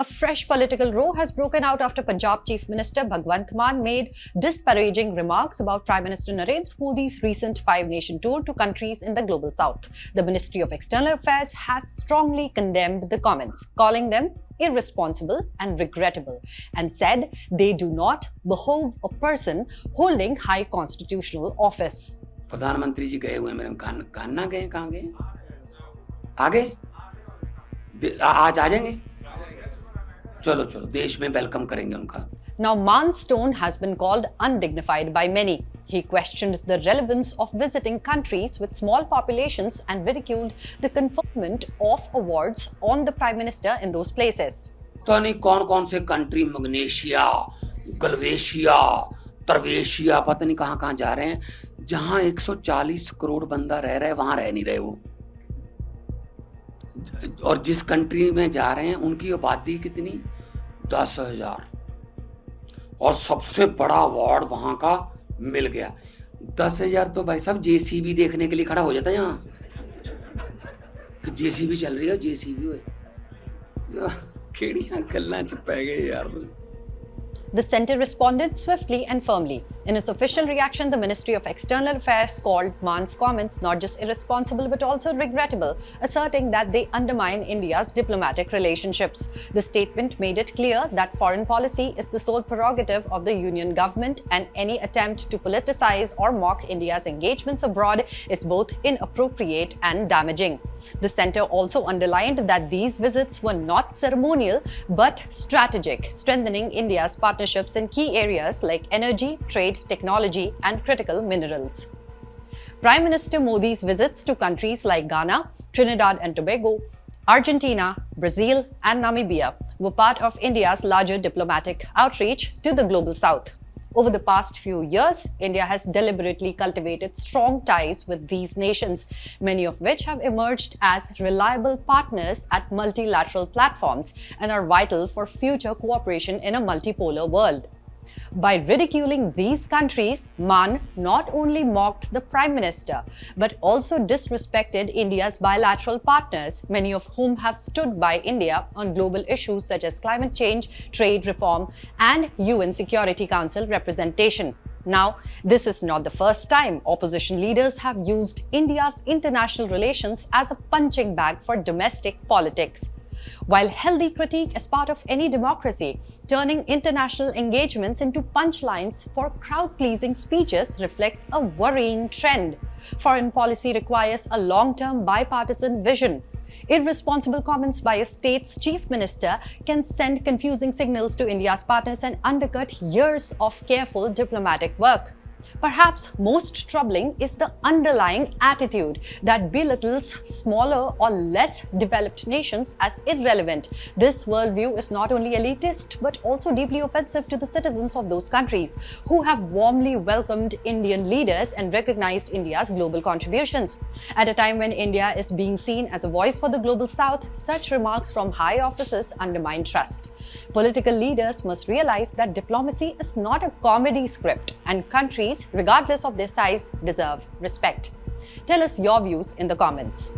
A fresh political row has broken out after Punjab Chief Minister Bhagwant Mann made disparaging remarks about Prime Minister Narendra Modi's recent five-nation tour to countries in the global south. The Ministry of External Affairs has strongly condemned the comments, calling them irresponsible and regrettable, and said they do not behoove a person holding high constitutional office. प्रधानमंत्री जी गए हुए मेरे कान्ना गए कहाँ गए आ गए आज आ जाएंगे चलो चलो देश में वेलकम करेंगे उनका. Now Mann's tone has been called undignified by many. He questioned the relevance of visiting countries with small populations and ridiculed the conferment of awards on the Prime Minister in those places. तो नहीं कौन से country मग्नेशिया गलवेशिया तरवेशिया पता नहीं कहाँ जा रहे हैं जहां 140 करोड़ बंदा रह रहा है वहां रह नहीं रहे वो. और जिस कंट्री में जा रहे हैं उनकी आबादी कितनी 10,000 और सबसे बड़ा अवार्ड वहां का मिल गया. 10,000 तो भाई साहब जेसीबी देखने के लिए खड़ा हो जाता है यहाँ कि जेसीबी चल रही है जेसीबी हुए केड़ियां गल्लां च पै गए यार. The centre responded swiftly and firmly. In its official reaction, the Ministry of External Affairs called Mann's comments not just irresponsible but also regrettable, asserting that they undermine India's diplomatic relationships. The statement made it clear that foreign policy is the sole prerogative of the Union government, and any attempt to politicize or mock India's engagements abroad is both inappropriate and damaging. The centre also underlined that these visits were not ceremonial but strategic, strengthening India's partnerships in key areas like energy, trade, technology, and critical minerals. Prime Minister Modi's visits to countries like Ghana, Trinidad and Tobago, Argentina, Brazil, and Namibia were part of India's larger diplomatic outreach to the global south. Over the past few years, India has deliberately cultivated strong ties with these nations, many of which have emerged as reliable partners at multilateral platforms and are vital for future cooperation in a multipolar world. By ridiculing these countries, Mann not only mocked the Prime Minister, but also disrespected India's bilateral partners, many of whom have stood by India on global issues such as climate change, trade reform, and UN Security Council representation. Now, this is not the first time opposition leaders have used India's international relations as a punching bag for domestic politics. While healthy critique is part of any democracy, turning international engagements into punchlines for crowd-pleasing speeches reflects a worrying trend. Foreign policy requires a long-term bipartisan vision. Irresponsible comments by a state's chief minister can send confusing signals to India's partners and undercut years of careful diplomatic work. Perhaps most troubling is the underlying attitude that belittles smaller or less developed nations as irrelevant. This worldview is not only elitist but also deeply offensive to the citizens of those countries who have warmly welcomed Indian leaders and recognized India's global contributions. At a time when India is being seen as a voice for the global south, such remarks from high officers undermine trust. Political leaders must realize that diplomacy is not a comedy script, and countries, regardless of their size, deserve respect. Tell us your views in the comments.